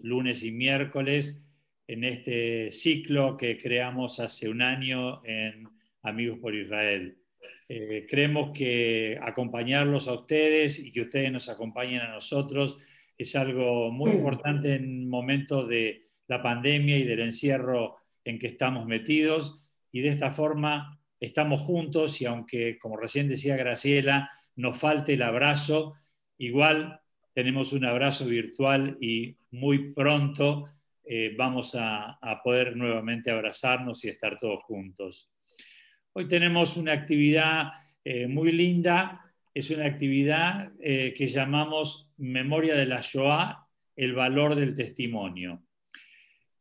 lunes y miércoles en este ciclo que creamos hace un año en Amigos por Israel. Creemos que acompañarlos a ustedes y que ustedes nos acompañen a nosotros es algo muy importante en momentos de la pandemia y del encierro en que estamos metidos, y de esta forma estamos juntos, y aunque, como recién decía Graciela, nos falte el abrazo, igual tenemos un abrazo virtual y muy pronto vamos a poder nuevamente abrazarnos y estar todos juntos. Hoy tenemos una actividad muy linda, es una actividad que llamamos Memoria de la Shoah, el valor del testimonio.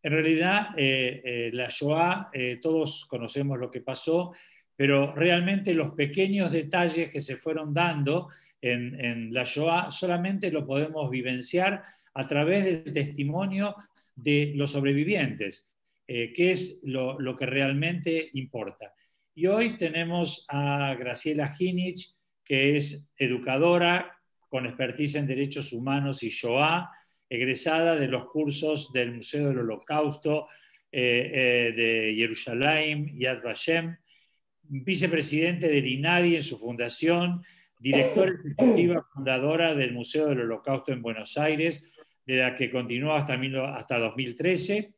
En realidad, la Shoah, todos conocemos lo que pasó, pero realmente los pequeños detalles que se fueron dando en la Shoah solamente lo podemos vivenciar a través del testimonio de los sobrevivientes, que es lo que realmente importa. Y hoy tenemos a Graciela Hinich, que es educadora con expertise en derechos humanos y Shoah, egresada de los cursos del Museo del Holocausto de Jerusalén, Yad Vashem, vicepresidente del INADI en su fundación, directora ejecutiva fundadora del Museo del Holocausto en Buenos Aires, de la que continuó hasta 2013,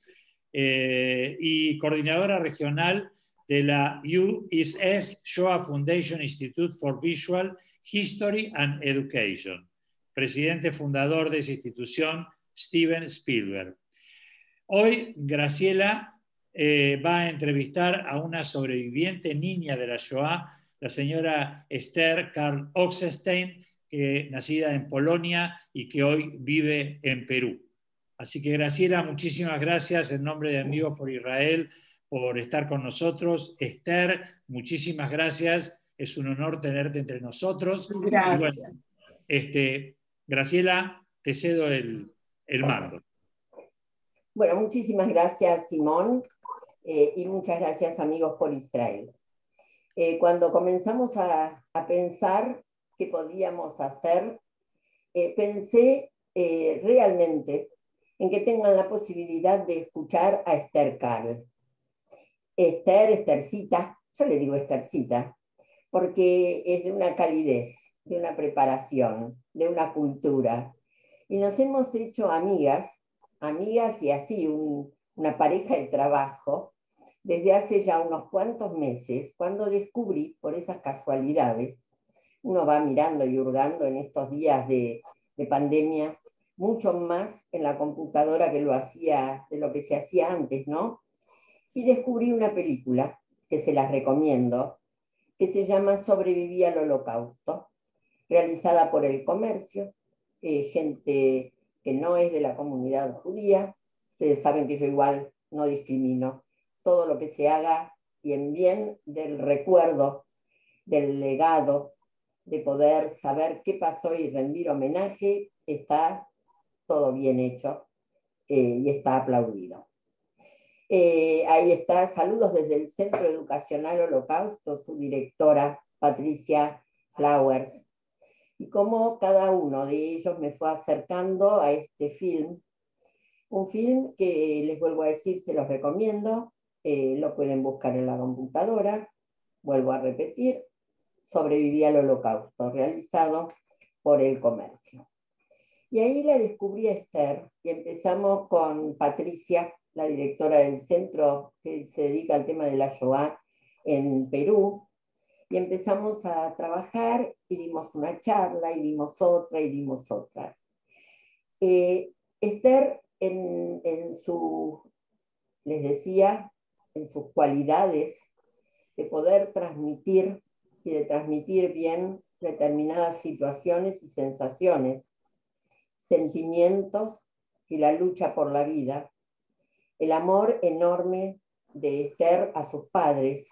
y coordinadora regional de la USS Shoah Foundation Institute for Visual History and Education. Presidente fundador de esa institución, Steven Spielberg. Hoy Graciela va a entrevistar a una sobreviviente niña de la Shoah, la señora Esther Karl Oxenstein, nacida en Polonia y que hoy vive en Perú. Así que Graciela, muchísimas gracias en nombre de Amigos por Israel por estar con nosotros. Esther, muchísimas gracias. Es un honor tenerte entre nosotros. Gracias. Y bueno, Graciela, te cedo el mando. Bueno, muchísimas gracias, Simón, y muchas gracias, Amigos por Israel. Cuando comenzamos a pensar qué podíamos hacer, pensé realmente en que tengan la posibilidad de escuchar a Esther Karl. Estercita, yo le digo Estercita, porque es de una calidez, de una preparación, de una cultura. Y nos hemos hecho amigas y así una pareja de trabajo desde hace ya unos cuantos meses, cuando descubrí, por esas casualidades, uno va mirando y hurgando en estos días de pandemia, mucho más en la computadora de lo que se hacía antes, ¿no? Y descubrí una película que se las recomiendo, que se llama Sobreviví al Holocausto, realizada por El Comercio, gente que no es de la comunidad judía. Ustedes saben que yo igual no discrimino. Todo lo que se haga y en bien del recuerdo, del legado, de poder saber qué pasó y rendir homenaje, está todo bien hecho y está aplaudido. Ahí está, saludos desde el Centro Educacional Holocausto, su directora Patricia Flowers, y cómo cada uno de ellos me fue acercando a este film, un film que les vuelvo a decir, se los recomiendo, lo pueden buscar en la computadora, vuelvo a repetir, Sobreviví al Holocausto, realizado por El Comercio. Y ahí la descubrí a Esther, y empezamos con Patricia, la directora del centro que se dedica al tema de la Shoah en Perú, y empezamos a trabajar y dimos una charla, y dimos otra, y dimos otra. Esther, les decía, en sus cualidades de poder transmitir y de transmitir bien determinadas situaciones y sensaciones, sentimientos y la lucha por la vida, el amor enorme de Esther a sus padres,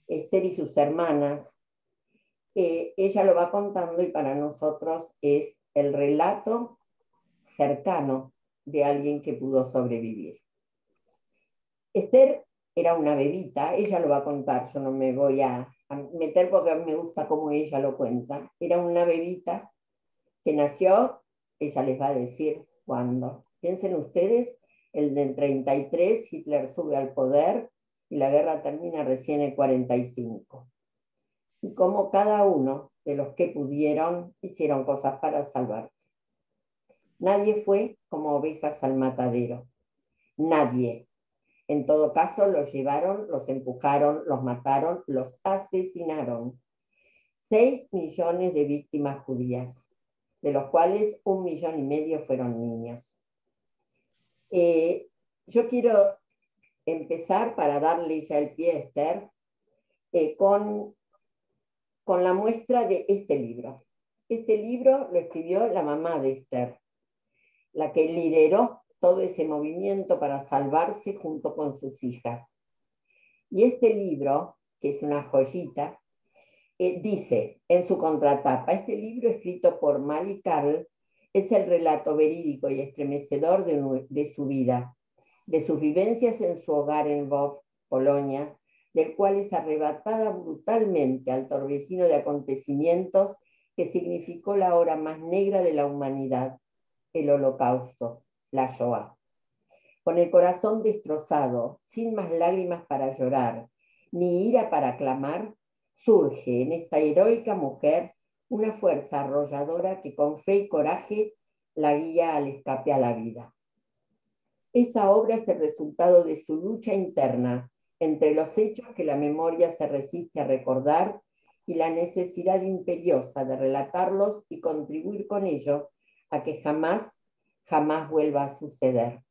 Esther y sus hermanas. Ella lo va contando y para nosotros es el relato cercano de alguien que pudo sobrevivir. Esther era una bebita, ella lo va a contar, yo no me voy a meter porque me gusta cómo ella lo cuenta. Era una bebita que nació, ella les va a decir cuándo, Piensen ustedes, el del 33, Hitler sube al poder y la guerra termina recién en el 45. Y cómo cada uno de los que pudieron hicieron cosas para salvarse. Nadie fue como ovejas al matadero. Nadie. En todo caso, los llevaron, los empujaron, los mataron, los asesinaron. 6 millones de víctimas judías, de los cuales 1,5 millones fueron niños. Yo quiero empezar, para darle ya el pie a Esther, con la muestra de este libro. Este libro lo escribió la mamá de Esther, la que lideró todo ese movimiento para salvarse junto con sus hijas. Y este libro, que es una joyita, dice en su contratapa: este libro escrito por Mali Carl es el relato verídico y estremecedor de su vida, de sus vivencias en su hogar en Lwów, Polonia, del cual es arrebatada brutalmente al torbellino de acontecimientos que significó la hora más negra de la humanidad, el Holocausto, la Shoah. Con el corazón destrozado, sin más lágrimas para llorar, ni ira para clamar, surge en esta heroica mujer una fuerza arrolladora que con fe y coraje la guía al escape a la vida. Esta obra es el resultado de su lucha interna entre los hechos que la memoria se resiste a recordar y la necesidad imperiosa de relatarlos y contribuir con ello a que jamás vuelva a suceder.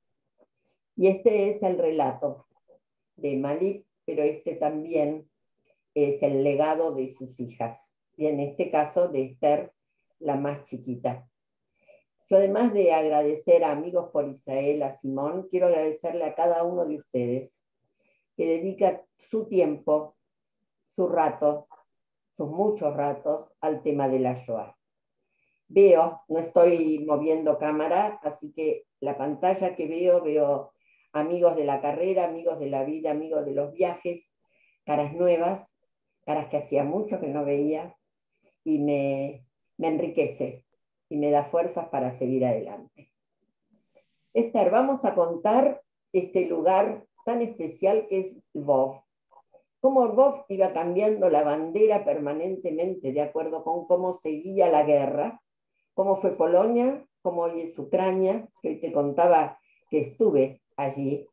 Y este es el relato de Malik, pero este también es el legado de sus hijas, y en este caso de Esther, la más chiquita. Yo, además de agradecer a Amigos por Israel, a Simón, quiero agradecerle a cada uno de ustedes que dedica su tiempo, su rato, sus muchos ratos al tema de la Shoah. Veo, no estoy moviendo cámara, así que la pantalla que veo amigos de la carrera, amigos de la vida, amigos de los viajes, caras nuevas, caras que hacía mucho que no veía, y me enriquece y me da fuerzas para seguir adelante. Esther, vamos a contar este lugar tan especial que es Lwów. Cómo Lwów iba cambiando la bandera permanentemente de acuerdo con cómo seguía la guerra, cómo fue Polonia, cómo hoy es Ucrania, que hoy te contaba que estuve allí,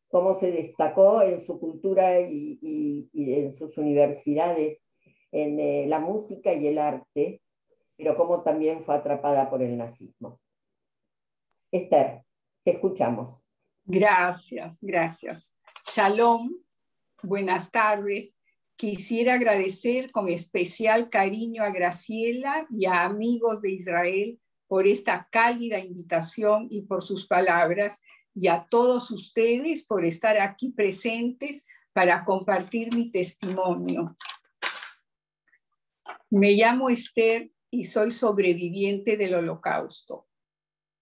cómo se destacó en su cultura y en sus universidades, en la música y el arte, pero cómo también fue atrapada por el nazismo. Esther, te escuchamos. Gracias, gracias. Shalom, buenas tardes. Quisiera agradecer con especial cariño a Graciela y a Amigos de Israel por esta cálida invitación y por sus palabras, y a todos ustedes por estar aquí presentes para compartir mi testimonio. Me llamo Esther y soy sobreviviente del Holocausto.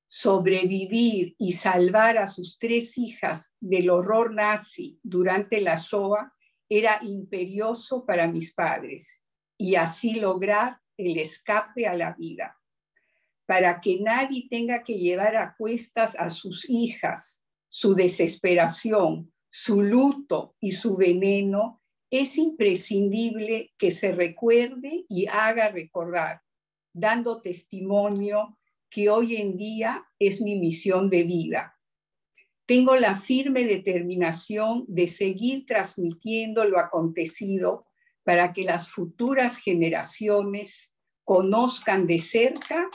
Sobrevivir y salvar a sus 3 hijas del horror nazi durante la Shoah era imperioso para mis padres, y así lograr el escape a la vida. Para que nadie tenga que llevar a cuestas a sus hijas su desesperación, su luto y su veneno, es imprescindible que se recuerde y haga recordar, dando testimonio que hoy en día es mi misión de vida. Tengo la firme determinación de seguir transmitiendo lo acontecido para que las futuras generaciones conozcan de cerca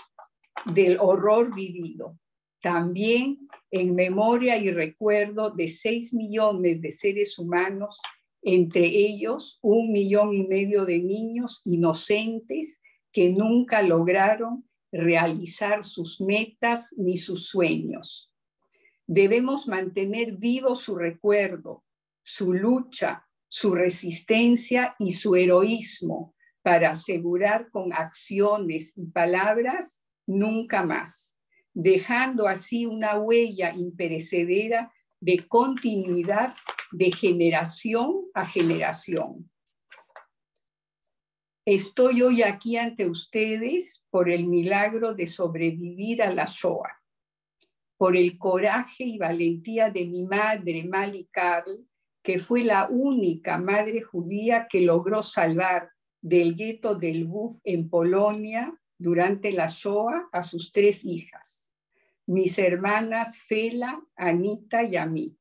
del horror vivido. También en memoria y recuerdo de 6 millones de seres humanos, entre ellos 1,5 millones de niños inocentes que nunca lograron realizar sus metas ni sus sueños. Debemos mantener vivo su recuerdo, su lucha, su resistencia y su heroísmo para asegurar con acciones y palabras nunca más, dejando así una huella imperecedera de continuidad de generación a generación. Estoy hoy aquí ante ustedes por el milagro de sobrevivir a la Shoah. por el coraje y valentía de mi madre, Mali Karl, que fue la única madre judía que logró salvar del gueto del Lvov en Polonia durante la Shoah a sus 3 hijas, mis hermanas Fela, Anita y a mí,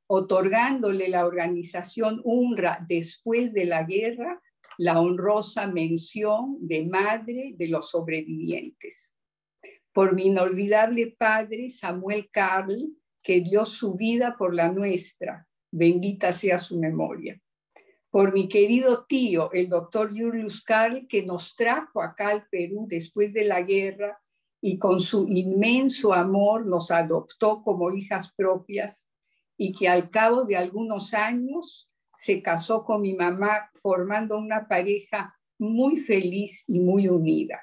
otorgándole la organización UNRWA después de la guerra la honrosa mención de madre de los sobrevivientes. Por mi inolvidable padre, Samuel Karl, que dio su vida por la nuestra, bendita sea su memoria. Por mi querido tío, el doctor Julius Karl, que nos trajo acá al Perú después de la guerra y con su inmenso amor nos adoptó como hijas propias y que al cabo de algunos años se casó con mi mamá formando una pareja muy feliz y muy unida.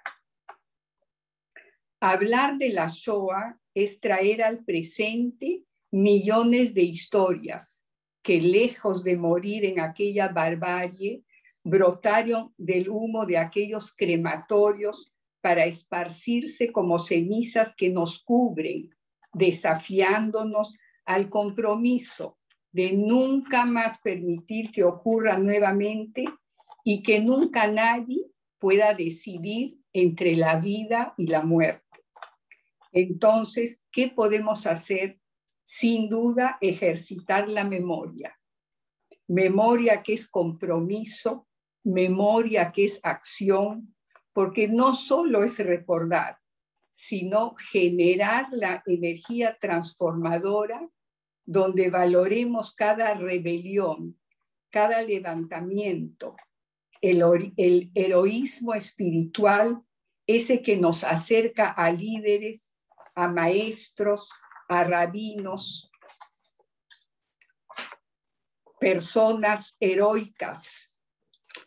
Hablar de la Shoah es traer al presente millones de historias que, lejos de morir en aquella barbarie, brotaron del humo de aquellos crematorios para esparcirse como cenizas que nos cubren, desafiándonos al compromiso de nunca más permitir que ocurra nuevamente y que nunca nadie pueda decidir entre la vida y la muerte. Entonces, ¿qué podemos hacer? Sin duda, ejercitar la memoria. Memoria que es compromiso, memoria que es acción, porque no solo es recordar, sino generar la energía transformadora donde valoremos cada rebelión, cada levantamiento, el heroísmo espiritual, ese que nos acerca a líderes, a maestros, a rabinos, personas heroicas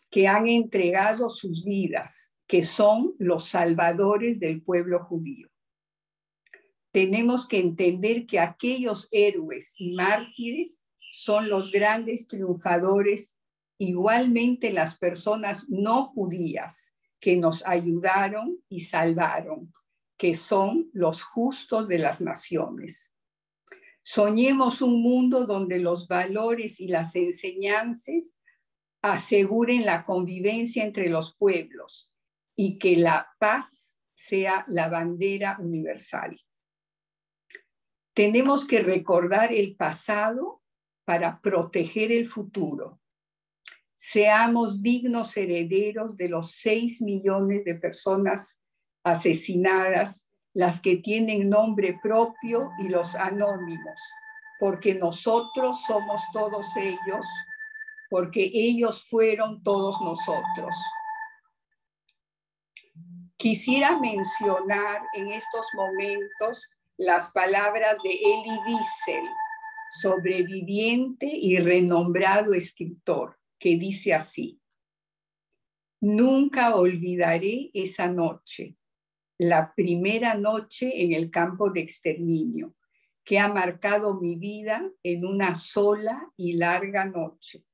que han entregado sus vidas, que son los salvadores del pueblo judío. Tenemos que entender que aquellos héroes y mártires son los grandes triunfadores, igualmente las personas no judías que nos ayudaron y salvaron, que son los justos de las naciones. Soñemos un mundo donde los valores y las enseñanzas aseguren la convivencia entre los pueblos y que la paz sea la bandera universal. Tenemos que recordar el pasado para proteger el futuro. Seamos dignos herederos de los 6 millones de personas asesinadas, las que tienen nombre propio y los anónimos, porque nosotros somos todos ellos, porque ellos fueron todos nosotros. Quisiera mencionar en estos momentos las palabras de Elie Wiesel, sobreviviente y renombrado escritor, que dice así: nunca olvidaré esa noche, la primera noche en el campo de exterminio, que ha marcado mi vida en una sola y larga noche.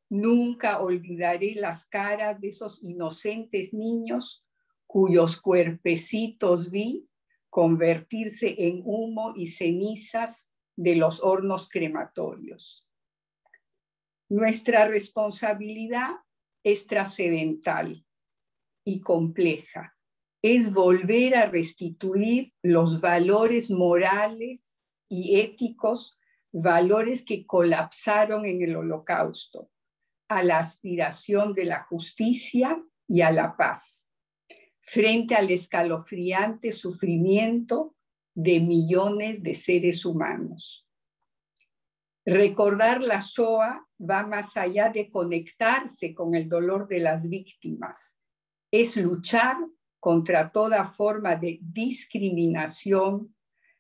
Nunca olvidaré las caras de esos inocentes niños cuyos cuerpecitos vi convertirse en humo y cenizas de los hornos crematorios. Nuestra responsabilidad es trascendental y compleja. Es volver a restituir los valores morales y éticos, valores que colapsaron en el Holocausto, a la aspiración de la justicia y a la paz, frente al escalofriante sufrimiento de millones de seres humanos. Recordar la Shoah va más allá de conectarse con el dolor de las víctimas. Es luchar contra toda forma de discriminación,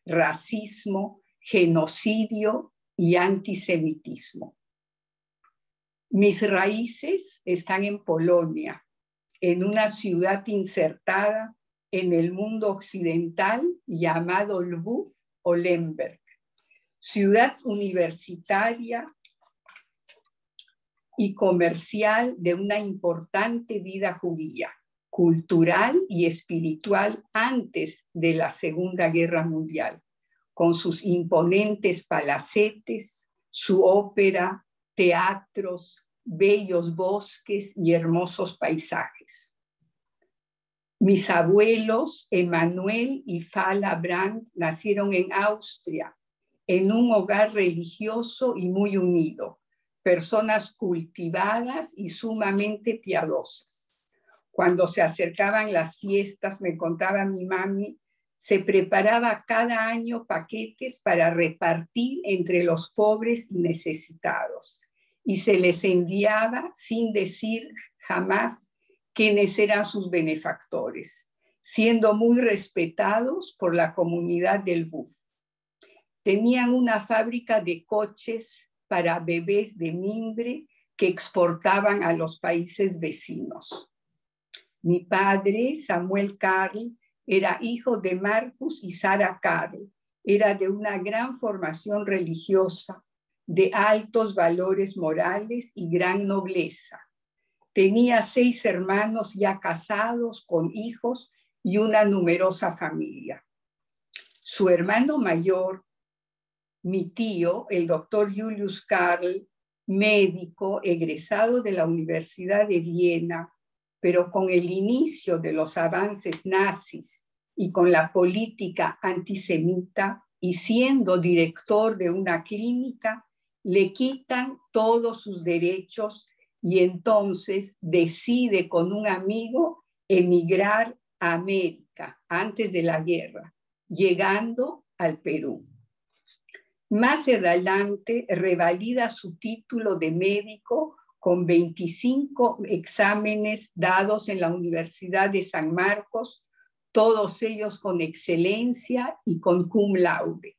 racismo, genocidio y antisemitismo. Mis raíces están en Polonia, en una ciudad insertada en el mundo occidental llamado Lvov o Lemberg, ciudad universitaria y comercial de una importante vida judía, cultural y espiritual antes de la Segunda Guerra Mundial, con sus imponentes palacetes, su ópera, teatros, bellos bosques y hermosos paisajes. Mis abuelos, Emanuel y Fala Brandt, nacieron en Austria, en un hogar religioso y muy unido, personas cultivadas y sumamente piadosas. Cuando se acercaban las fiestas, me contaba mi mami, se preparaba cada año paquetes para repartir entre los pobres y necesitados, y se les enviaba sin decir jamás quiénes eran sus benefactores, siendo muy respetados por la comunidad del Buf. Tenían una fábrica de coches para bebés de mimbre que exportaban a los países vecinos. Mi padre, Samuel Karl, era hijo de Marcus y Sara Karl. Era de una gran formación religiosa, de altos valores morales y gran nobleza. Tenía 6 hermanos ya casados, con hijos y una numerosa familia. Su hermano mayor, mi tío, el doctor Julius Karl, médico egresado de la Universidad de Viena, pero con el inicio de los avances nazis y con la política antisemita y siendo director de una clínica, le quitan todos sus derechos y entonces decide con un amigo emigrar a América antes de la guerra, llegando al Perú. Más adelante revalida su título de médico con 25 exámenes dados en la Universidad de San Marcos, todos ellos con excelencia y con cum laude.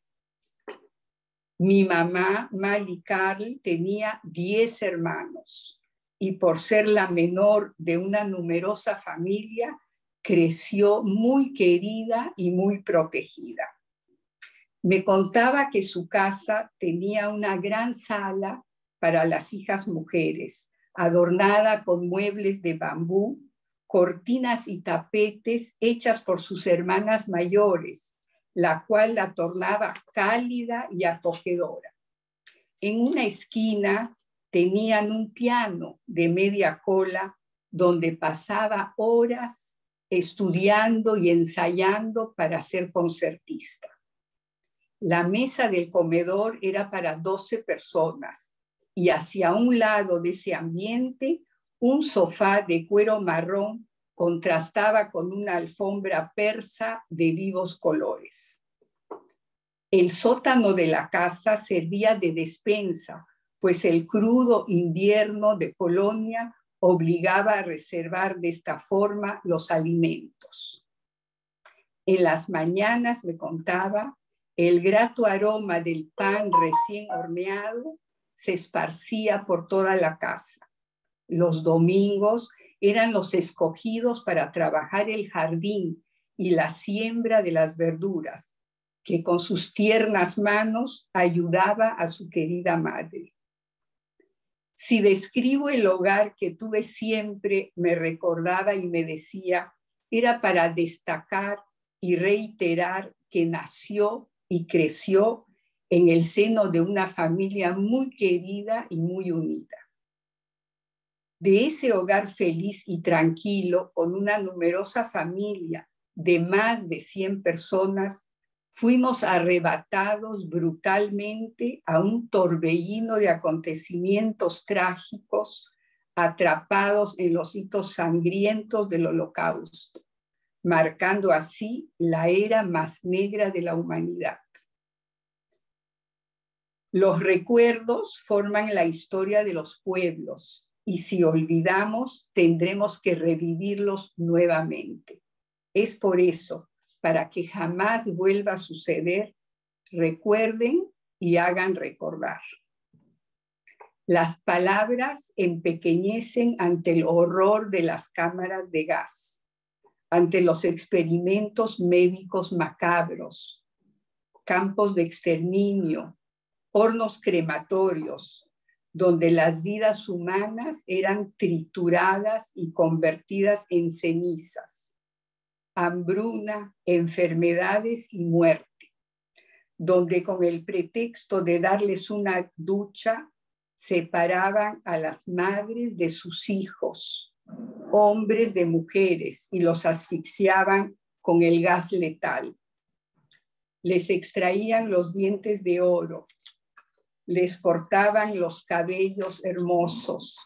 Mi mamá, Mali Karl, tenía 10 hermanos y por ser la menor de una numerosa familia, creció muy querida y muy protegida. Me contaba que su casa tenía una gran sala para las hijas mujeres, adornada con muebles de bambú, cortinas y tapetes hechas por sus hermanas mayores, la cual la tornaba cálida y acogedora. En una esquina tenían un piano de media cola donde pasaba horas estudiando y ensayando para ser concertista. La mesa del comedor era para 12 personas y hacia un lado de ese ambiente un sofá de cuero marrón contrastaba con una alfombra persa de vivos colores. El sótano de la casa servía de despensa, pues el crudo invierno de Polonia obligaba a reservar de esta forma los alimentos. En las mañanas, me contaba, el grato aroma del pan recién horneado se esparcía por toda la casa. Los domingos eran los escogidos para trabajar el jardín y la siembra de las verduras, que con sus tiernas manos ayudaba a su querida madre. Si describo el hogar que tuve siempre, me recordaba y me decía, era para destacar y reiterar que nació y creció en el seno de una familia muy querida y muy unida. De ese hogar feliz y tranquilo, con una numerosa familia de más de 100 personas, fuimos arrebatados brutalmente a un torbellino de acontecimientos trágicos, atrapados en los hitos sangrientos del Holocausto, marcando así la era más negra de la humanidad. Los recuerdos forman la historia de los pueblos y si olvidamos, tendremos que revivirlos nuevamente. Es por eso, para que jamás vuelva a suceder, recuerden y hagan recordar. Las palabras empequeñecen ante el horror de las cámaras de gas, ante los experimentos médicos macabros, campos de exterminio, hornos crematorios, donde las vidas humanas eran trituradas y convertidas en cenizas, hambruna, enfermedades y muerte, donde con el pretexto de darles una ducha, separaban a las madres de sus hijos, hombres de mujeres, y los asfixiaban con el gas letal. Les extraían los dientes de oro, les cortaban los cabellos hermosos.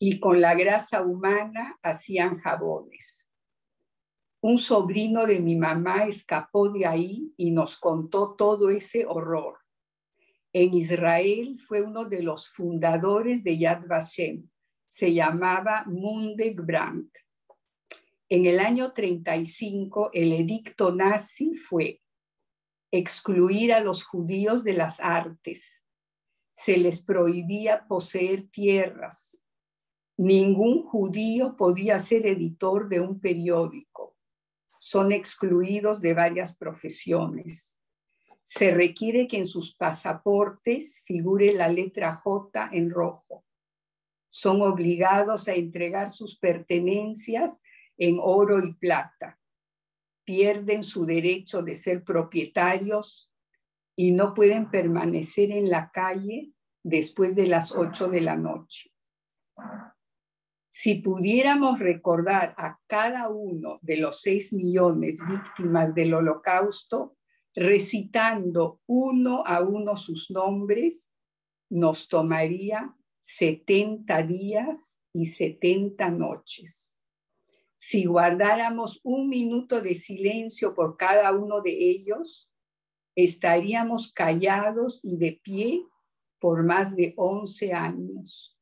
Y con la grasa humana hacían jabones. Un sobrino de mi mamá escapó de ahí y nos contó todo ese horror. En Israel fue uno de los fundadores de Yad Vashem. Se llamaba Mundek Brandt. En el año 35, el edicto nazi fue excluir a los judíos de las artes. Se les prohibía poseer tierras. Ningún judío podía ser editor de un periódico. Son excluidos de varias profesiones. Se requiere que en sus pasaportes figure la letra J en rojo. Son obligados a entregar sus pertenencias en oro y plata. Pierden su derecho de ser propietarios y no pueden permanecer en la calle después de las 8 de la noche. Si pudiéramos recordar a cada uno de los 6 millones víctimas del Holocausto, recitando uno a uno sus nombres, nos tomaría 70 días y 70 noches. Si guardáramos 1 minuto de silencio por cada uno de ellos, estaríamos callados y de pie por más de 11 años.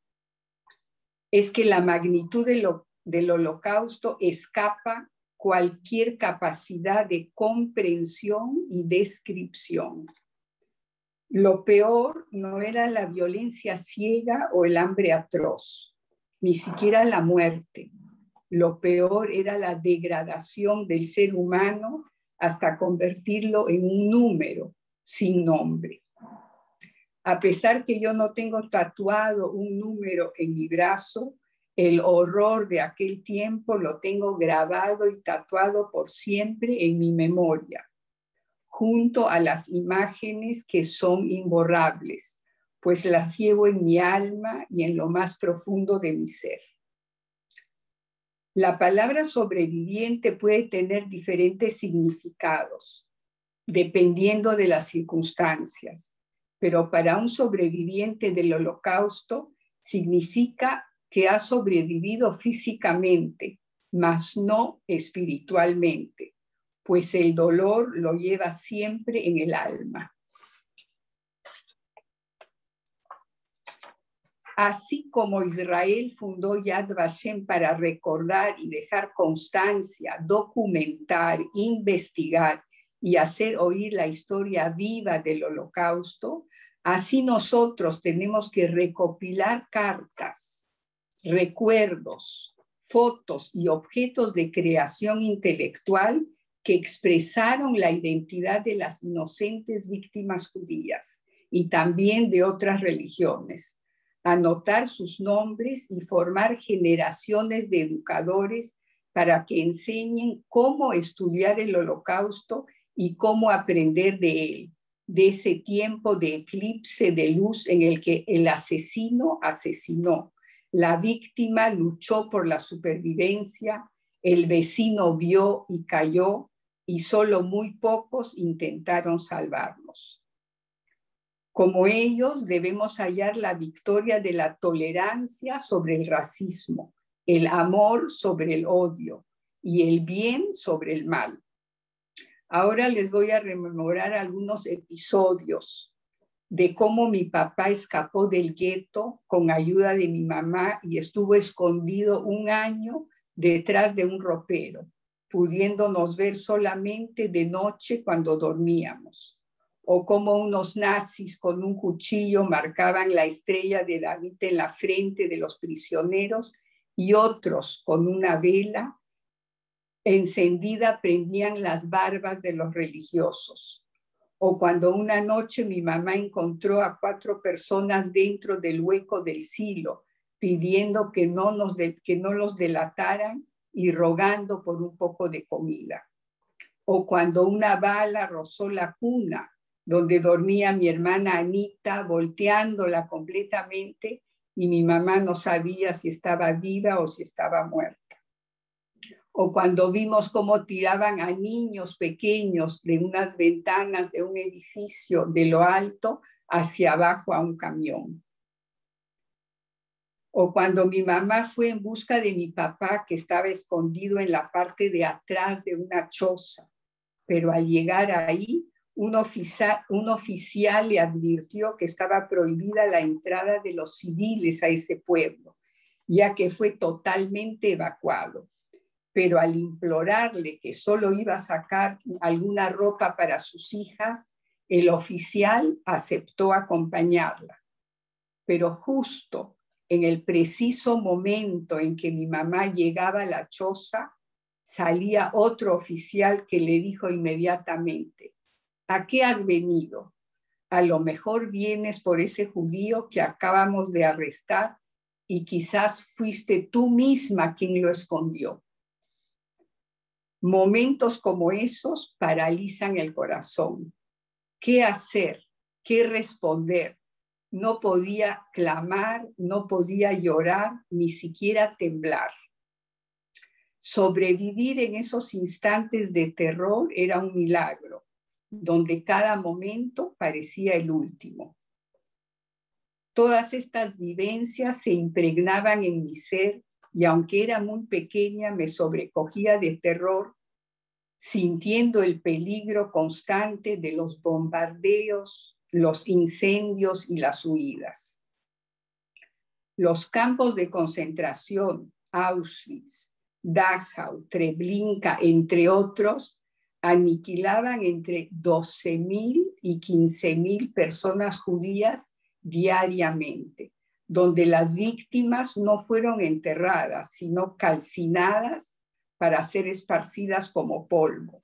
Es que la magnitud del Holocausto escapa cualquier capacidad de comprensión y descripción. Lo peor no era la violencia ciega o el hambre atroz, ni siquiera la muerte. Lo peor era la degradación del ser humano hasta convertirlo en un número sin nombre. A pesar que yo no tengo tatuado un número en mi brazo, el horror de aquel tiempo lo tengo grabado y tatuado por siempre en mi memoria, junto a las imágenes que son imborrables, pues las llevo en mi alma y en lo más profundo de mi ser. La palabra sobreviviente puede tener diferentes significados, dependiendo de las circunstancias, pero para un sobreviviente del Holocausto significa que ha sobrevivido físicamente, mas no espiritualmente, pues el dolor lo lleva siempre en el alma. Así como Israel fundó Yad Vashem para recordar y dejar constancia, documentar, investigar y hacer oír la historia viva del Holocausto, así nosotros tenemos que recopilar cartas, recuerdos, fotos y objetos de creación intelectual que expresaron la identidad de las inocentes víctimas judías y también de otras religiones. Anotar sus nombres y formar generaciones de educadores para que enseñen cómo estudiar el Holocausto y cómo aprender de él, de ese tiempo de eclipse de luz en el que el asesino asesinó, la víctima luchó por la supervivencia, el vecino vio y cayó y solo muy pocos intentaron salvarnos. Como ellos, debemos hallar la victoria de la tolerancia sobre el racismo, el amor sobre el odio y el bien sobre el mal. Ahora les voy a rememorar algunos episodios de cómo mi papá escapó del gueto con ayuda de mi mamá y estuvo escondido 1 año detrás de un ropero, pudiéndonos ver solamente de noche cuando dormíamos. O cómo unos nazis con un cuchillo marcaban la estrella de David en la frente de los prisioneros y otros con una vela encendida prendían las barbas de los religiosos. O cuando una noche mi mamá encontró a 4 personas dentro del hueco del silo pidiendo que no los delataran y rogando por un poco de comida. O cuando una bala rozó la cuna donde dormía mi hermana Anita, volteándola completamente, y mi mamá no sabía si estaba viva o si estaba muerta. O cuando vimos cómo tiraban a niños pequeños de unas ventanas de un edificio de lo alto hacia abajo a un camión. O cuando mi mamá fue en busca de mi papá, que estaba escondido en la parte de atrás de una choza, pero al llegar ahí, un oficial le advirtió que estaba prohibida la entrada de los civiles a ese pueblo, ya que fue totalmente evacuado. Pero al implorarle que solo iba a sacar alguna ropa para sus hijas, el oficial aceptó acompañarla. Pero justo en el preciso momento en que mi mamá llegaba a la choza, salía otro oficial que le dijo inmediatamente: ¿a qué has venido? A lo mejor vienes por ese judío que acabamos de arrestar y quizás fuiste tú misma quien lo escondió. Momentos como esos paralizan el corazón. ¿Qué hacer? ¿Qué responder? No podía clamar, no podía llorar, ni siquiera temblar. Sobrevivir en esos instantes de terror era un milagro, donde cada momento parecía el último. Todas estas vivencias se impregnaban en mi ser y aunque era muy pequeña me sobrecogía de terror, sintiendo el peligro constante de los bombardeos, los incendios y las huidas. Los campos de concentración, Auschwitz, Dachau, Treblinka, entre otros, aniquilaban entre 12.000 y 15.000 personas judías diariamente, donde las víctimas no fueron enterradas, sino calcinadas para ser esparcidas como polvo.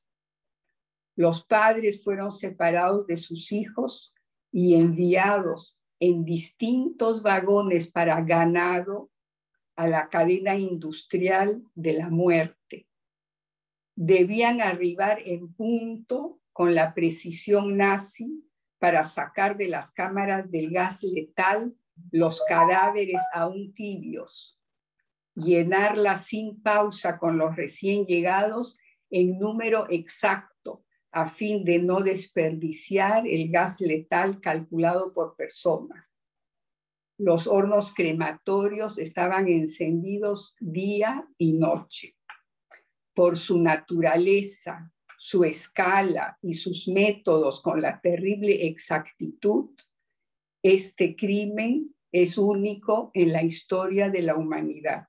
Los padres fueron separados de sus hijos y enviados en distintos vagones para ganado a la cadena industrial de la muerte. Debían arribar en punto con la precisión nazi para sacar de las cámaras del gas letal los cadáveres aún tibios, llenarlas sin pausa con los recién llegados en número exacto a fin de no desperdiciar el gas letal calculado por persona. Los hornos crematorios estaban encendidos día y noche. Por su naturaleza, su escala y sus métodos con la terrible exactitud, este crimen es único en la historia de la humanidad.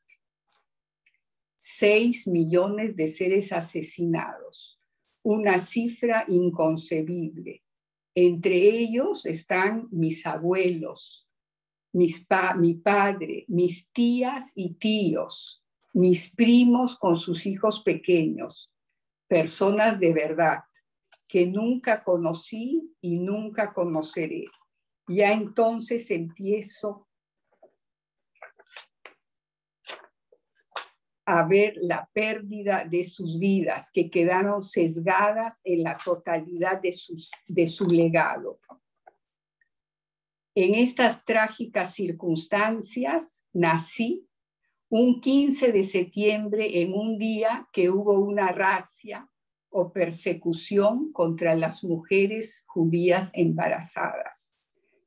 6 millones de seres asesinados, una cifra inconcebible. Entre ellos están mis abuelos, mi padre, mis tías y tíos, mis primos con sus hijos pequeños, personas de verdad que nunca conocí y nunca conoceré. Ya entonces empiezo a ver la pérdida de sus vidas que quedaron sesgadas en la totalidad de su legado. En estas trágicas circunstancias nací un 15 de septiembre en un día que hubo una racia o persecución contra las mujeres judías embarazadas,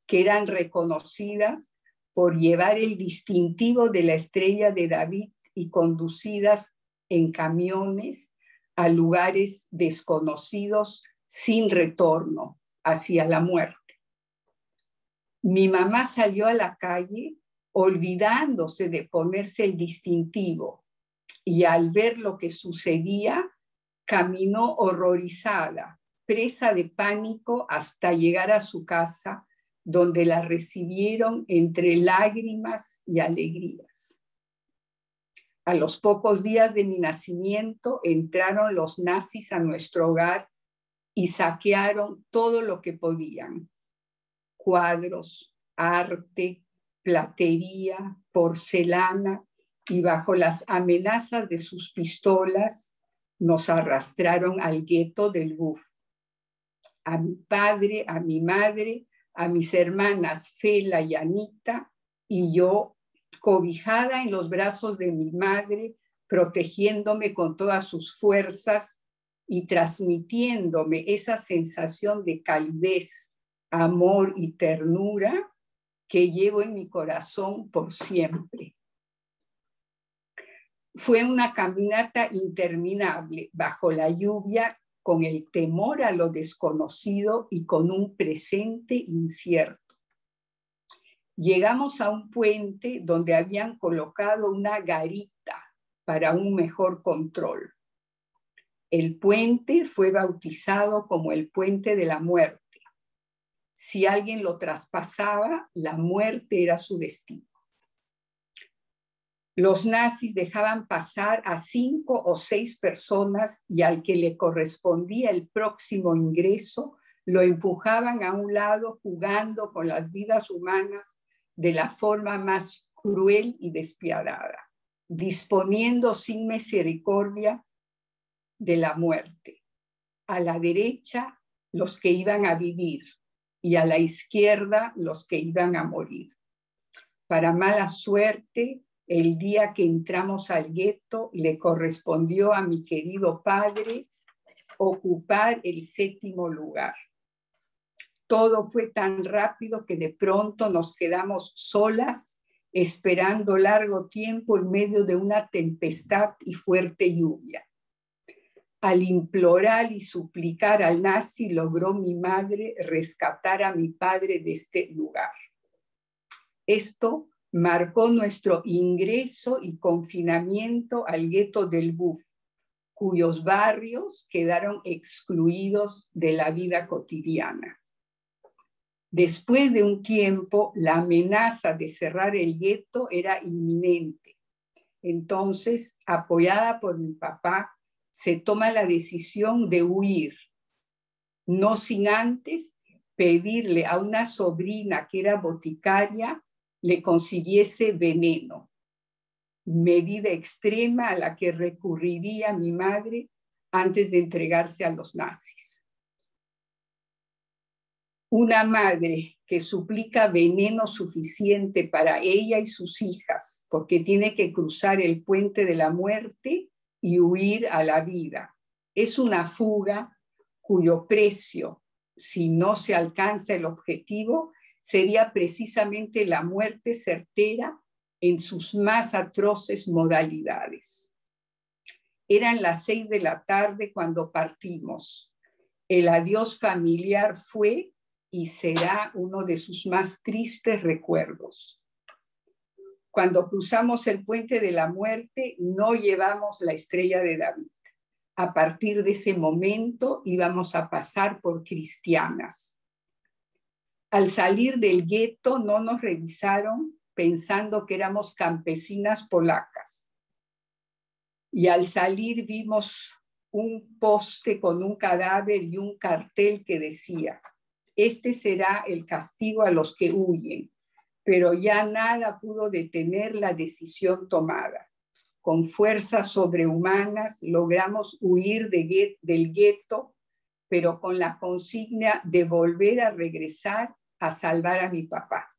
que eran reconocidas por llevar el distintivo de la estrella de David y conducidas en camiones a lugares desconocidos sin retorno hacia la muerte. Mi mamá salió a la calle olvidándose de ponerse el distintivo y al ver lo que sucedía, caminó horrorizada, presa de pánico hasta llegar a su casa, donde la recibieron entre lágrimas y alegrías. A los pocos días de mi nacimiento entraron los nazis a nuestro hogar y saquearon todo lo que podían: cuadros, arte, platería, porcelana y bajo las amenazas de sus pistolas nos arrastraron al gueto del Buf. A mi padre, a mi madre, a mis hermanas Fela y Anita, y yo, cobijada en los brazos de mi madre, protegiéndome con todas sus fuerzas y transmitiéndome esa sensación de calidez, amor y ternura que llevo en mi corazón por siempre. Fue una caminata interminable bajo la lluvia, con el temor a lo desconocido y con un presente incierto. Llegamos a un puente donde habían colocado una garita para un mejor control. El puente fue bautizado como el Puente de la Muerte. Si alguien lo traspasaba, la muerte era su destino. Los nazis dejaban pasar a 5 o 6 personas y al que le correspondía el próximo ingreso lo empujaban a un lado, jugando con las vidas humanas de la forma más cruel y despiadada, disponiendo sin misericordia de la muerte. A la derecha, los que iban a vivir, y a la izquierda, los que iban a morir. Para mala suerte, el día que entramos al gueto, le correspondió a mi querido padre ocupar el 7º lugar. Todo fue tan rápido que de pronto nos quedamos solas, esperando largo tiempo en medio de una tempestad y fuerte lluvia. Al implorar y suplicar al nazi, logró mi madre rescatar a mi padre de este lugar. Esto marcó nuestro ingreso y confinamiento al gueto del Buf, cuyos barrios quedaron excluidos de la vida cotidiana. Después de un tiempo, la amenaza de cerrar el gueto era inminente. Entonces, apoyada por mi papá, se toma la decisión de huir, no sin antes pedirle a una sobrina que era boticaria le consiguiese veneno, medida extrema a la que recurriría mi madre antes de entregarse a los nazis. Una madre que suplica veneno suficiente para ella y sus hijas, porque tiene que cruzar el puente de la muerte y huir a la vida. Es una fuga cuyo precio, si no se alcanza el objetivo, sería precisamente la muerte certera en sus más atroces modalidades. Eran las 6 de la tarde cuando partimos. El adiós familiar fue y será uno de sus más tristes recuerdos. Cuando cruzamos el puente de la muerte, no llevamos la estrella de David. A partir de ese momento íbamos a pasar por cristianas. Al salir del gueto no nos revisaron pensando que éramos campesinas polacas. Y al salir vimos un poste con un cadáver y un cartel que decía: este será el castigo a los que huyen. Pero ya nada pudo detener la decisión tomada. Con fuerzas sobrehumanas logramos huir del gueto, pero con la consigna de volver a regresar a salvar a mi papá.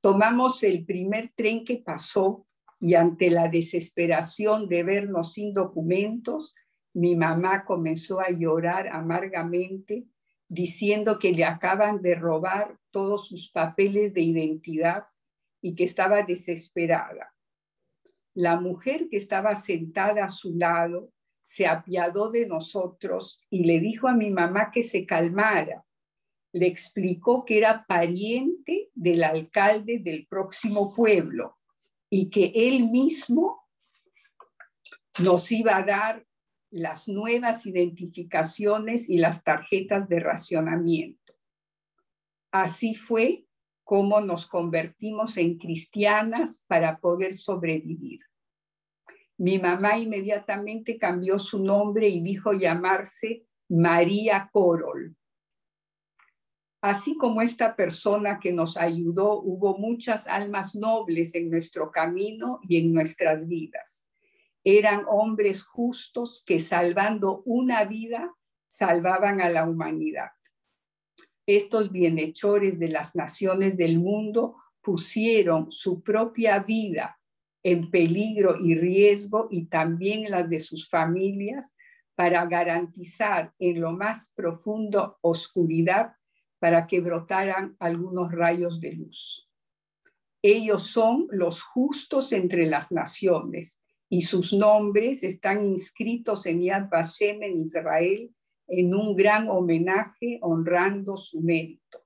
Tomamos el primer tren que pasó y ante la desesperación de vernos sin documentos, mi mamá comenzó a llorar amargamente, diciendo que le acaban de robar todos sus papeles de identidad y que estaba desesperada. La mujer que estaba sentada a su lado se apiadó de nosotros y le dijo a mi mamá que se calmara. Le explicó que era pariente del alcalde del próximo pueblo y que él mismo nos iba a dar las nuevas identificaciones y las tarjetas de racionamiento. Así fue como nos convertimos en cristianas para poder sobrevivir. Mi mamá inmediatamente cambió su nombre y dijo llamarse María Corol. Así como esta persona que nos ayudó, hubo muchas almas nobles en nuestro camino y en nuestras vidas. Eran hombres justos que, salvando una vida, salvaban a la humanidad. Estos bienhechores de las naciones del mundo pusieron su propia vida en peligro y riesgo, y también las de sus familias, para garantizar en lo más profundo oscuridad, para que brotaran algunos rayos de luz. Ellos son los justos entre las naciones, y sus nombres están inscritos en Yad Vashem en Israel, en un gran homenaje honrando su mérito.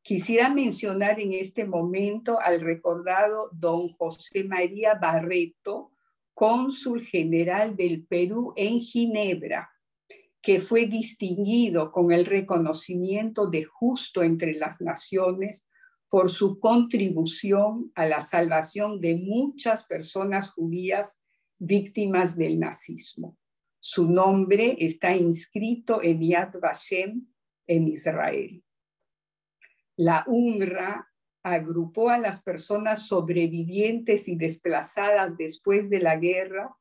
Quisiera mencionar en este momento al recordado don José María Barreto, cónsul general del Perú en Ginebra, que fue distinguido con el reconocimiento de justo entre las naciones por su contribución a la salvación de muchas personas judías víctimas del nazismo. Su nombre está inscrito en Yad Vashem en Israel. La UNRWA agrupó a las personas sobrevivientes y desplazadas después de la guerra,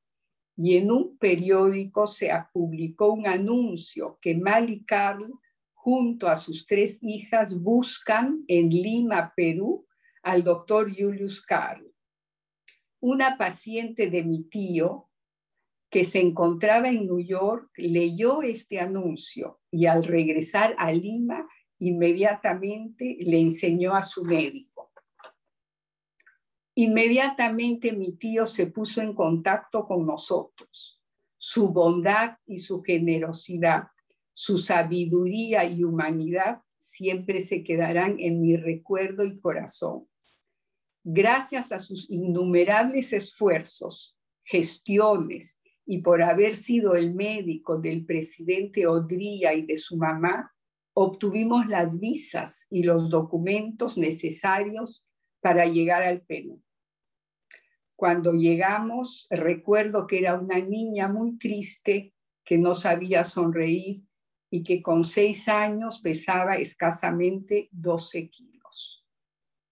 y en un periódico se publicó un anuncio que Mali Carl, junto a sus 3 hijas, buscan en Lima, Perú, al doctor Julius Carl. Una paciente de mi tío, que se encontraba en New York, leyó este anuncio y al regresar a Lima, inmediatamente le enseñó a su médico. Inmediatamente mi tío se puso en contacto con nosotros. Su bondad y su generosidad, su sabiduría y humanidad siempre se quedarán en mi recuerdo y corazón. Gracias a sus innumerables esfuerzos, gestiones y por haber sido el médico del presidente Odría y de su mamá, obtuvimos las visas y los documentos necesarios para llegar al Perú. Cuando llegamos, recuerdo que era una niña muy triste, que no sabía sonreír y que con 6 años pesaba escasamente 12 kilos.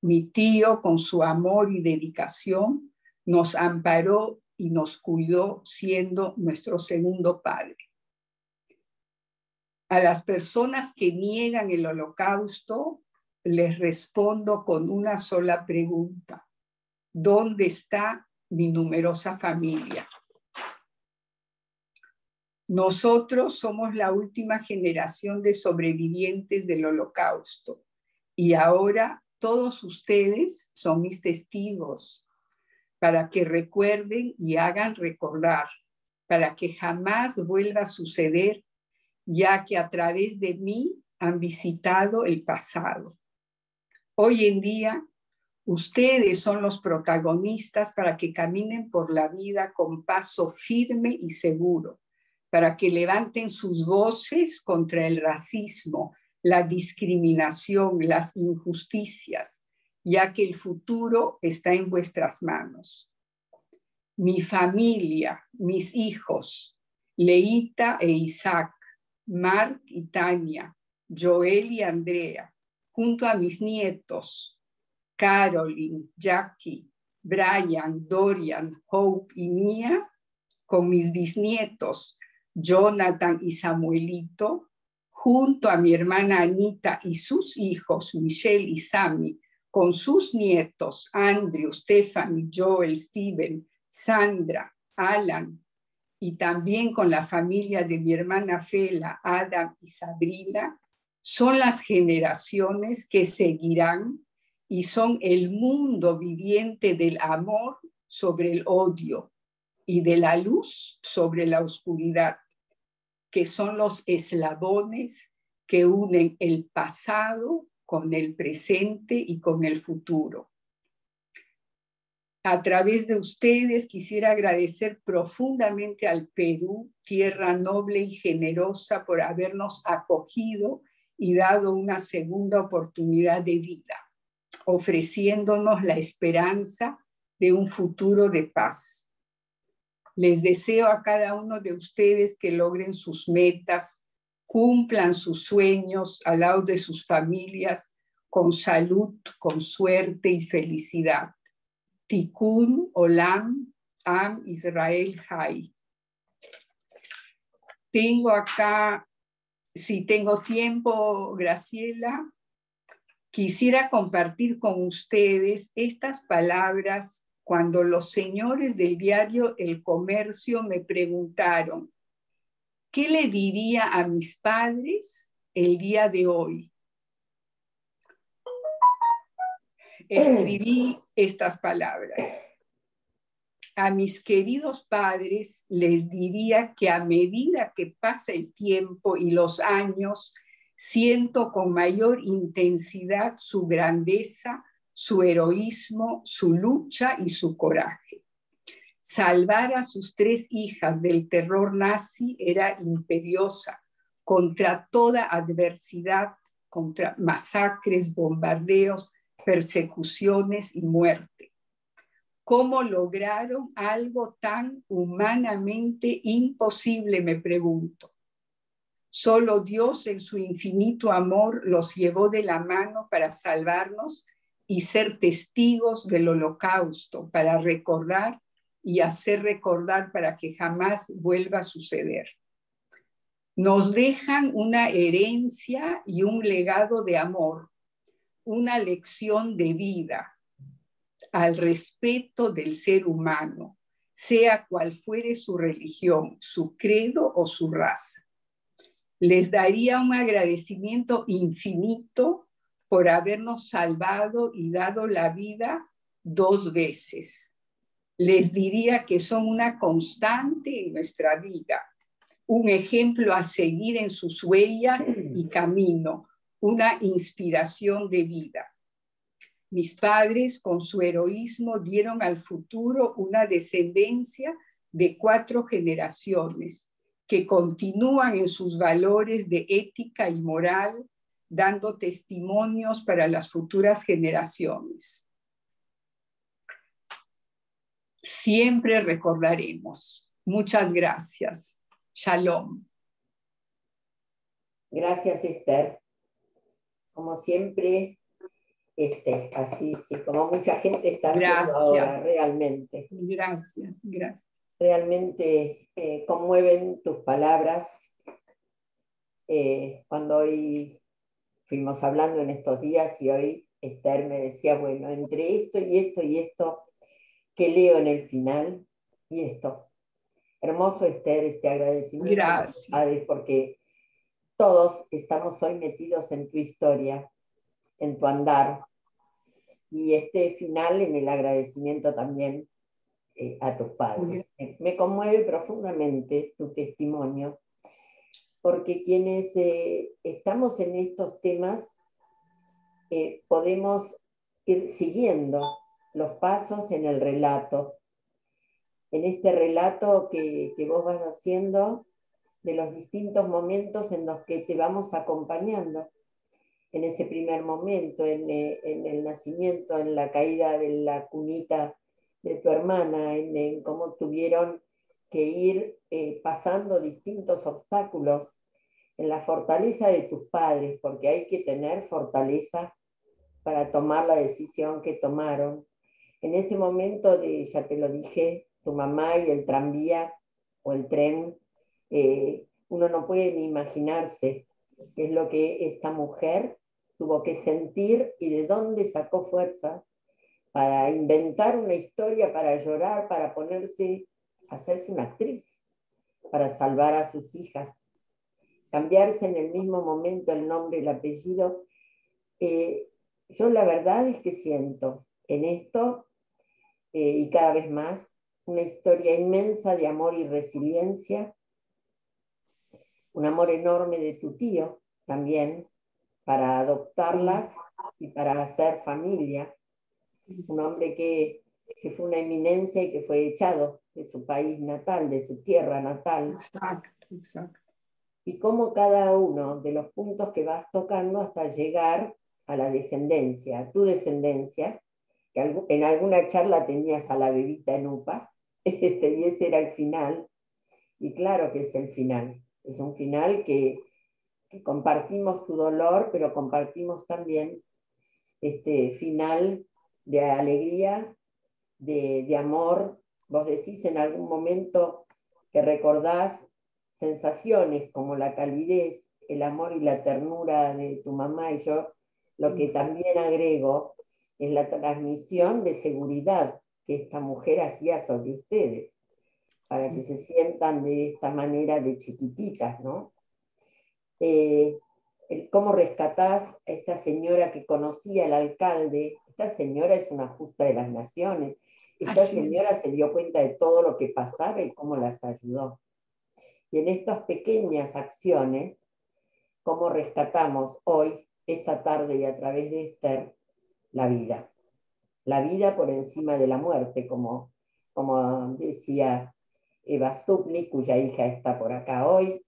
Mi tío, con su amor y dedicación, nos amparó y nos cuidó, siendo nuestro segundo padre. A las personas que niegan el holocausto, les respondo con una sola pregunta: ¿dónde está mi numerosa familia? Nosotros somos la última generación de sobrevivientes del holocausto, y ahora todos ustedes son mis testigos, para que recuerden y hagan recordar, para que jamás vuelva a suceder, ya que a través de mí han visitado el pasado. Hoy en día, ustedes son los protagonistas para que caminen por la vida con paso firme y seguro, para que levanten sus voces contra el racismo, la discriminación, las injusticias, ya que el futuro está en vuestras manos. Mi familia, mis hijos, Leita e Isaac, Mark y Tania, Joel y Andrea, junto a mis nietos, Caroline, Jackie, Brian, Dorian, Hope y Mia, con mis bisnietos, Jonathan y Samuelito, junto a mi hermana Anita y sus hijos, Michelle y Sammy, con sus nietos, Andrew, Stephanie, Joel, Steven, Sandra, Alan, y también con la familia de mi hermana Fela, Adam y Sabrina, son las generaciones que seguirán y son el mundo viviente del amor sobre el odio y de la luz sobre la oscuridad, que son los eslabones que unen el pasado con el presente y con el futuro. A través de ustedes quisiera agradecer profundamente al Perú, tierra noble y generosa, por habernos acogido y dado una segunda oportunidad de vida, ofreciéndonos la esperanza de un futuro de paz. Les deseo a cada uno de ustedes que logren sus metas, cumplan sus sueños al lado de sus familias con salud, con suerte y felicidad. Tikkun Olam Am Israel Hay. Tengo acá, si tengo tiempo, Graciela, quisiera compartir con ustedes estas palabras cuando los señores del diario El Comercio me preguntaron, ¿qué le diría a mis padres el día de hoy? Escribí estas palabras. A mis queridos padres les diría que a medida que pasa el tiempo y los años, siento con mayor intensidad su grandeza, su heroísmo, su lucha y su coraje. Salvar a sus 3 hijas del terror nazi era imperiosa contra toda adversidad, contra masacres, bombardeos, persecuciones y muerte. ¿Cómo lograron algo tan humanamente imposible, me pregunto? Solo Dios en su infinito amor los llevó de la mano para salvarnos y ser testigos del Holocausto, para recordar y hacer recordar para que jamás vuelva a suceder. Nos dejan una herencia y un legado de amor, una lección de vida, al respeto del ser humano, sea cual fuere su religión, su credo o su raza. Les daría un agradecimiento infinito por habernos salvado y dado la vida 2 veces. Les diría que son una constante en nuestra vida, un ejemplo a seguir en sus huellas y camino, una inspiración de vida. Mis padres, con su heroísmo, dieron al futuro una descendencia de 4 generaciones que continúan en sus valores de ética y moral, dando testimonios para las futuras generaciones. Siempre recordaremos. Muchas gracias. Shalom. Gracias, Esther. Como siempre, así, sí, como mucha gente está haciendo ahora, realmente. Gracias, gracias. Realmente conmueven tus palabras. Cuando hoy fuimos hablando en estos días y hoy Esther me decía, bueno, entre esto y esto y esto que leo en el final y esto. Hermoso, Esther, este agradecimiento. Gracias. Porque todos estamos hoy metidos en tu historia, en tu andar, y este final en el agradecimiento también a tus padres. Me conmueve profundamente tu testimonio, porque quienes estamos en estos temas podemos ir siguiendo los pasos en el relato, en este relato que vos vas haciendo de los distintos momentos en los que te vamos acompañando. En ese primer momento, en el nacimiento, en la caída de la cunita de tu hermana, en cómo tuvieron que ir pasando distintos obstáculos, en la fortaleza de tus padres, porque hay que tener fortaleza para tomar la decisión que tomaron. En ese momento ya te lo dije, tu mamá y el tranvía o el tren, uno no puede ni imaginarse qué es lo que esta mujer tuvo que sentir y de dónde sacó fuerza para inventar una historia, para llorar, para hacerse una actriz, para salvar a sus hijas, cambiarse en el mismo momento el nombre y el apellido. Yo la verdad es que siento en esto, y cada vez más, una historia inmensa de amor y resiliencia, un amor enorme de tu tío también, para adoptarlas y para hacer familia. Un hombre que fue una eminencia y que fue echado de su país natal, de su tierra natal. Exacto, exacto. Y cómo cada uno de los puntos que vas tocando hasta llegar a la descendencia, a tu descendencia, que en alguna charla tenías a la bebita en UPA, y ese era el final. Y claro que es el final. Es un final que que compartimos su dolor, pero compartimos también este final de alegría, de amor. Vos decís en algún momento que recordás sensaciones como la calidez, el amor y la ternura de tu mamá, y yo lo que también agrego es la transmisión de seguridad que esta mujer hacía sobre ustedes, para que se sientan de esta manera de chiquititas, ¿no? Cómo rescatás a esta señora que conocía el alcalde. Esta señora es una justa de las naciones. Esta señora se dio cuenta de todo lo que pasaba y cómo las ayudó. Y en estas pequeñas acciones, cómo rescatamos hoy, esta tarde y a través de Esther, la vida. La vida por encima de la muerte, como decía Eva Stupnik, cuya hija está por acá hoy,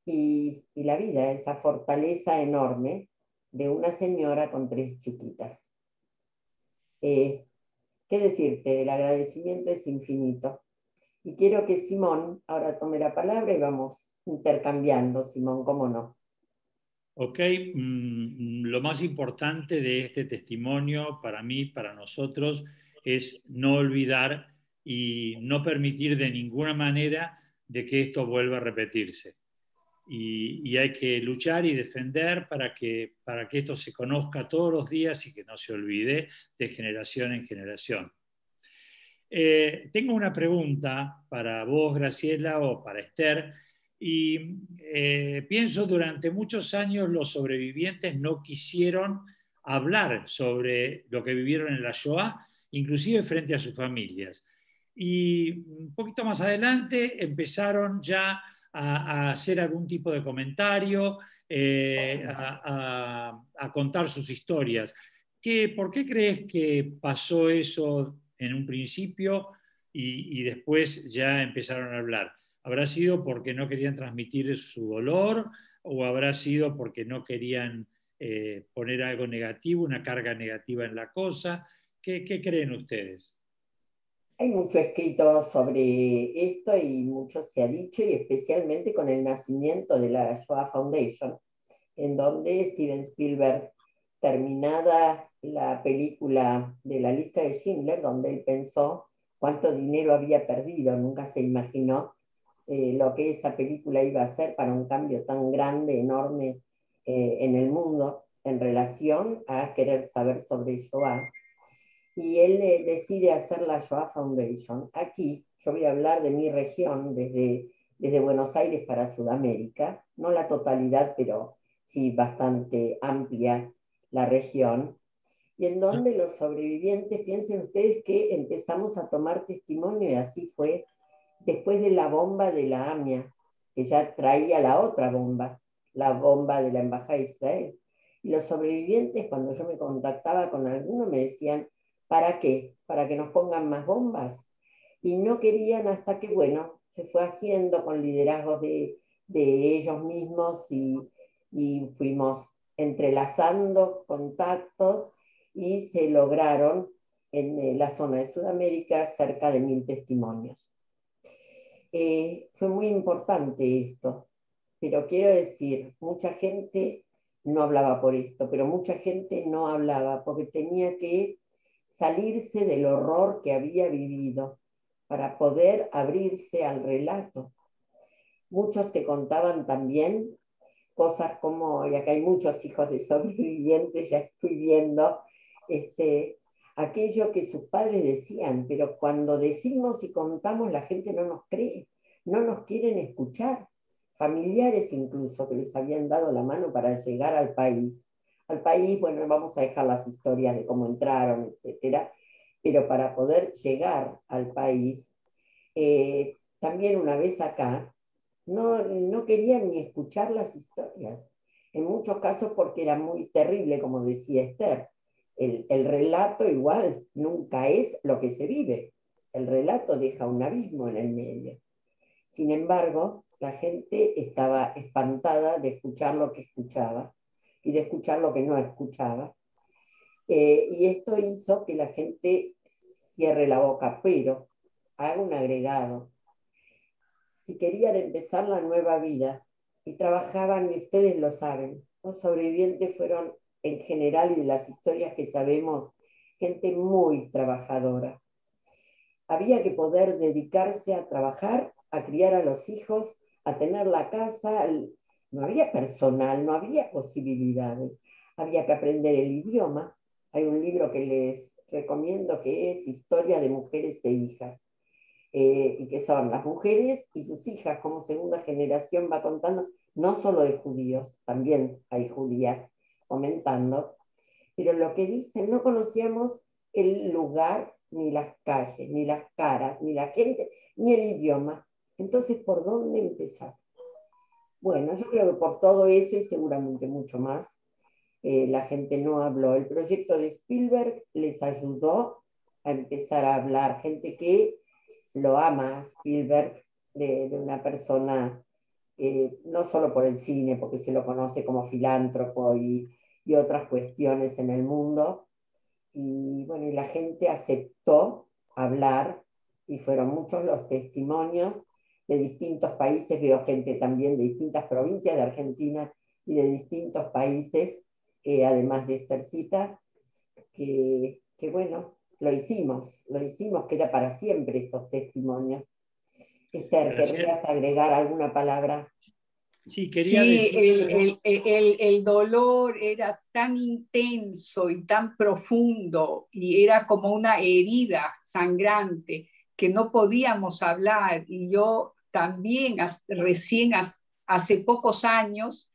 y la vida, esa fortaleza enorme de una señora con 3 chiquitas. ¿Qué decirte? El agradecimiento es infinito. Y quiero que Simón ahora tome la palabra y vamos intercambiando, Simón, ¿cómo no? Ok, lo más importante de este testimonio para mí, para nosotros, es no olvidar y no permitir de ninguna manera de que esto vuelva a repetirse. Y hay que luchar y defender para que esto se conozca todos los días y que no se olvide de generación en generación. Tengo una pregunta para vos, Graciela, o para Esther, y pienso durante muchos años los sobrevivientes no quisieron hablar sobre lo que vivieron en la Shoah, inclusive frente a sus familias. Y un poquito más adelante empezaron ya a hacer algún tipo de comentario, a contar sus historias. ¿Por qué crees que pasó eso en un principio y después ya empezaron a hablar? ¿Habrá sido porque no querían transmitir su dolor o habrá sido porque no querían poner algo negativo, una carga negativa en la cosa? ¿Qué creen ustedes? Hay mucho escrito sobre esto y mucho se ha dicho, y especialmente con el nacimiento de la Shoah Foundation, en donde Steven Spielberg, terminada la película de la lista de Schindler, donde él pensó cuánto dinero había perdido, nunca se imaginó lo que esa película iba a hacer para un cambio tan grande, enorme en el mundo en relación a querer saber sobre Shoah. Y él decide hacer la Shoah Foundation. Aquí yo voy a hablar de mi región, desde Buenos Aires para Sudamérica, no la totalidad, pero sí bastante amplia la región, y en donde los sobrevivientes, piensen ustedes que empezamos a tomar testimonio, y así fue, después de la bomba de la AMIA, que ya traía la otra bomba, la bomba de la Embajada de Israel. Y los sobrevivientes, cuando yo me contactaba con alguno, me decían, ¿para qué? ¿Para que nos pongan más bombas? Y no querían, hasta que, bueno, se fue haciendo con liderazgos de ellos mismos, y fuimos entrelazando contactos y se lograron en la zona de Sudamérica cerca de 1000 testimonios. Fue muy importante esto, pero quiero decir, mucha gente no hablaba por esto, pero mucha gente no hablaba porque tenía que salirse del horror que había vivido para poder abrirse al relato. Muchos te contaban también cosas como, y acá hay muchos hijos de sobrevivientes, ya estoy viendo, aquello que sus padres decían, pero cuando decimos y contamos la gente no nos cree, no nos quieren escuchar. Familiares incluso que les habían dado la mano para llegar al país. Al país, bueno, vamos a dejar las historias de cómo entraron, etcétera, pero para poder llegar al país, también una vez acá, no querían ni escuchar las historias. En muchos casos porque era muy terrible, como decía Esther. El relato igual nunca es lo que se vive. El relato deja un abismo en el medio. Sin embargo, la gente estaba espantada de escuchar lo que escuchaba y de escuchar lo que no escuchaba. Y esto hizo que la gente cierre la boca, pero haga un agregado. Si querían empezar la nueva vida, y trabajaban, y ustedes lo saben, los sobrevivientes fueron en general, y de las historias que sabemos, gente muy trabajadora. Había que poder dedicarse a trabajar, a criar a los hijos, a tener la casa. No había personal, no había posibilidades. Había que aprender el idioma. Hay un libro que les recomiendo que es Historia de mujeres e hijas, y que son las mujeres y sus hijas, como segunda generación va contando, no solo de judíos, también hay judías comentando, pero lo que dicen, no conocíamos el lugar, ni las calles, ni las caras, ni la gente, ni el idioma. Entonces, ¿por dónde empezar? Bueno, yo creo que por todo eso y seguramente mucho más, la gente no habló. El proyecto de Spielberg les ayudó a empezar a hablar. Gente que lo ama, Spielberg, de una persona, no solo por el cine, porque se lo conoce como filántropo y otras cuestiones en el mundo. Y bueno, y la gente aceptó hablar y fueron muchos los testimonios de distintos países. Veo gente también de distintas provincias de Argentina y de distintos países, además de Esthercita, que bueno, lo hicimos, queda para siempre estos testimonios. Esther, Graciela. ¿querrías agregar alguna palabra? Sí, quería Sí, decir, el dolor era tan intenso y tan profundo y era como una herida sangrante que no podíamos hablar. Y yo también recién hace pocos años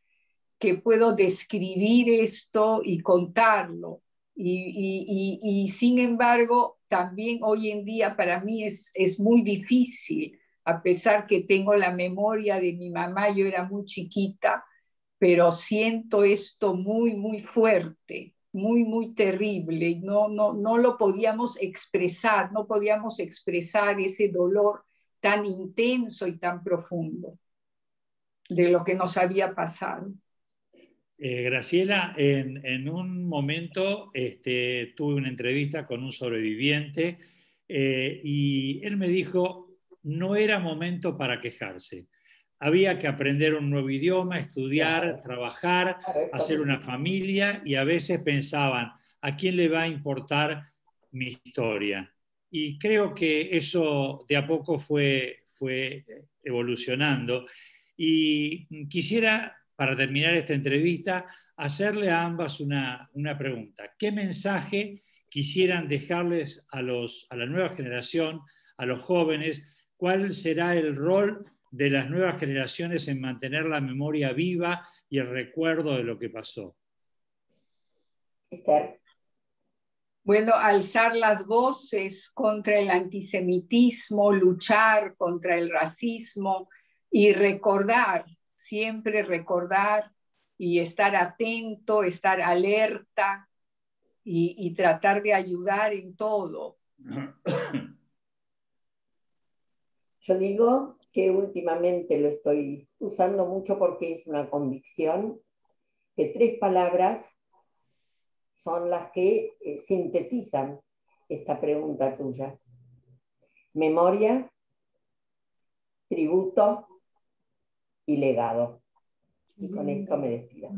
que puedo describir esto y contarlo. Y sin embargo, también hoy en día para mí es muy difícil, a pesar que tengo la memoria de mi mamá, yo era muy chiquita, pero siento esto muy, muy fuerte, muy, muy terrible. No lo podíamos expresar, no podíamos expresar ese dolor tan intenso y tan profundo de lo que nos había pasado. Graciela, en un momento tuve una entrevista con un sobreviviente y él me dijo, no era momento para quejarse. Había que aprender un nuevo idioma, estudiar, Claro, trabajar, claro, esto hacer una familia y a veces pensaban, ¿a quién le va a importar mi historia? Y creo que eso de a poco fue evolucionando. Y quisiera, para terminar esta entrevista, hacerle a ambas una pregunta. ¿Qué mensaje quisieran dejarles a la nueva generación, a los jóvenes? ¿Cuál será el rol de las nuevas generaciones en mantener la memoria viva y el recuerdo de lo que pasó? Esther. Bueno, alzar las voces contra el antisemitismo, luchar contra el racismo y recordar, siempre recordar y estar atento, estar alerta y tratar de ayudar en todo. Yo digo que últimamente lo estoy usando mucho porque es una convicción, que 3 palabras son las que sintetizan esta pregunta tuya: memoria, tributo y legado. Y con esto me despido.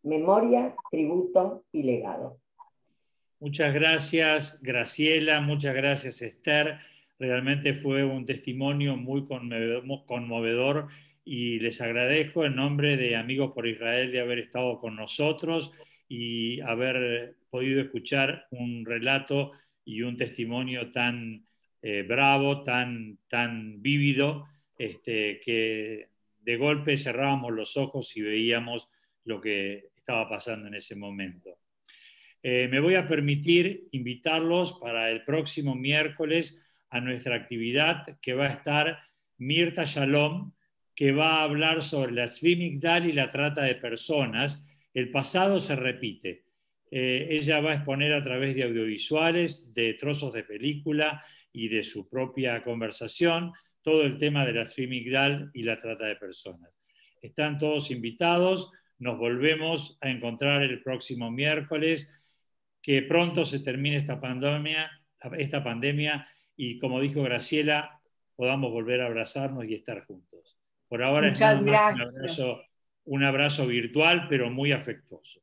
Memoria, tributo y legado. Muchas gracias, Graciela, muchas gracias, Esther. Realmente fue un testimonio muy conmovedor y les agradezco en nombre de Amigos por Israel de haber estado con nosotros y haber podido escuchar un relato y un testimonio tan bravo, tan vívido, que de golpe cerrábamos los ojos y veíamos lo que estaba pasando en ese momento. Me voy a permitir invitarlos para el próximo miércoles a nuestra actividad que va a estar Mirta Shalom, que va a hablar sobre la Tzvi Migdal y la trata de personas. El pasado se repite. Ella va a exponer a través de audiovisuales, de trozos de película y de su propia conversación todo el tema de la Tzvi Migdal y la trata de personas. Están todos invitados. Nos volvemos a encontrar el próximo miércoles. Que pronto se termine esta pandemia y, como dijo Graciela, podamos volver a abrazarnos y estar juntos. Por ahora Muchas es nada más gracias. un abrazo virtual, pero muy afectuoso.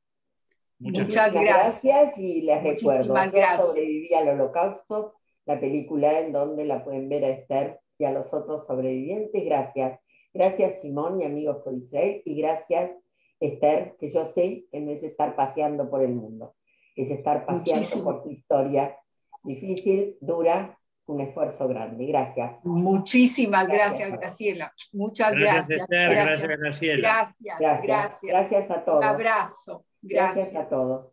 Muchas gracias. Gracias y les recuerdo, Muchísimas yo gracias. sobreviví al Holocausto, la película en donde la pueden ver a Esther y a los otros sobrevivientes. Gracias. Gracias Simón y Amigos por Israel, y gracias Esther, que yo sé que no es estar paseando por el mundo, es estar paseando por tu historia difícil, dura, un esfuerzo grande. Gracias. Muchísimas gracias, Graciela. Muchas Gracias, gracias. Esther. Gracias, Graciela. Gracias. Gracias a todos. Un abrazo. Gracias a todos.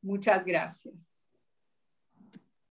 Muchas gracias.